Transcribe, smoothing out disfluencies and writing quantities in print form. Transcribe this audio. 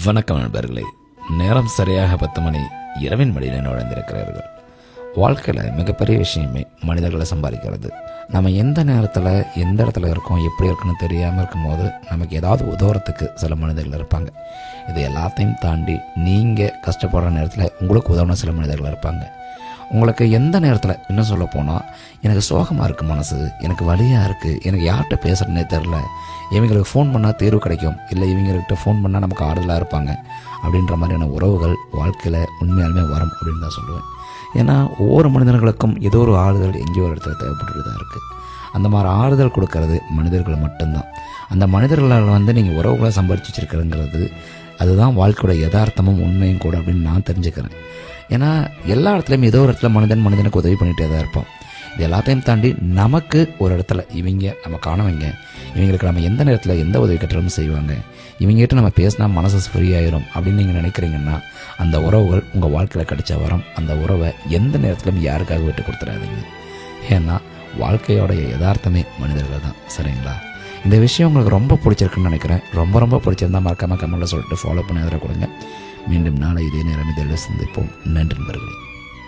வணக்கம் நண்பர்களே. நேரம் சரியாக 10 மணி இரவின் மடியில் நுழைந்திருக்கிறார்கள். வாழ்க்கையில் மிகப்பெரிய விஷயமே மனிதர்களை சம்பாதிக்கிறது. நம்ம எந்த நேரத்தில் எந்த இடத்துல இருக்கோம், எப்படி இருக்குன்னு தெரியாமல் இருக்கும்போது நமக்கு ஏதாவது உதவுறதுக்கு சில மனிதர்கள் இருப்பாங்க. இது எல்லாத்தையும் தாண்டி நீங்கள் கஷ்டப்படுற நேரத்தில் உங்களுக்கு உதவுன சில மனிதர்கள் இருப்பாங்க. உங்களுக்கு எந்த நேரத்தில் இன்னும் சொல்ல போனால், எனக்கு சோகமாக இருக்குது மனசு, எனக்கு வலியாக இருக்குது, எனக்கு யார்கிட்ட பேசுகிறேன்னே தெரில, இவங்களுக்கு ஃபோன் பண்ணால் தீர்வு கிடைக்கும், இல்லை இவங்ககிட்ட ஃபோன் பண்ணால் நமக்கு ஆறுதலாக இருப்பாங்க அப்படின்ற மாதிரியான உறவுகள் வாழ்க்கையில் உண்மையாலுமே வரும் அப்படின்னு தான் சொல்லுவேன். ஏன்னா ஒவ்வொரு மனிதர்களுக்கும் ஏதோ ஒரு ஆறுதல் எங்கேயோ ஒரு இடத்துல தேவைப்பட்டு தான் இருக்குது. அந்த மாதிரி ஆறுதல் கொடுக்கறது மனிதர்கள் மட்டும்தான். அந்த மனிதர்களால் நீங்கள் உறவுகளை சம்பாதிச்சு வச்சுருக்கிறங்கிறது அதுதான் வாழ்க்கையோட யதார்த்தமும் உண்மையும் கூட அப்படின்னு நான் தெரிஞ்சுக்கிறேன். ஏன்னா எல்லா இடத்துலையும் ஏதோ ஒரு இடத்துல மனிதனுக்கு உதவி பண்ணிகிட்டே தான் இருப்போம். இது எல்லாத்தையும் தாண்டி நமக்கு ஒரு இடத்துல இவங்க நம்ம காணவங்க, இவங்களுக்கு நம்ம எந்த நேரத்தில் எந்த உதவி கட்டாலும் செய்வாங்க, இவங்ககிட்ட நம்ம பேசினா மனசு ஃப்ரீ ஆயிரும் அப்படின்னு நீங்கள் நினைக்கிறீங்கன்னா, அந்த உறவுகள் உங்கள் வாழ்க்கையில் கிடைச்ச வரம். அந்த உறவை எந்த நேரத்திலும் யாருக்காக விட்டு கொடுத்துடாதீங்க. ஏன்னா வாழ்க்கையோடைய யதார்த்தமே மனிதர்கள் தான். சரிங்களா? இந்த விஷயம் உங்களுக்கு ரொம்ப பிடிச்சிருக்குன்னு நினைக்கிறேன். ரொம்ப பிடிச்சிருந்தா மறக்காமல் கமெண்ட்டில் சொல்லிட்டு ஃபாலோ பண்ணி அதில் கொடுங்க. மீண்டும் நாளை இதே நேரம் இதில் சந்திப்போம். நன்றி நண்பர்களே.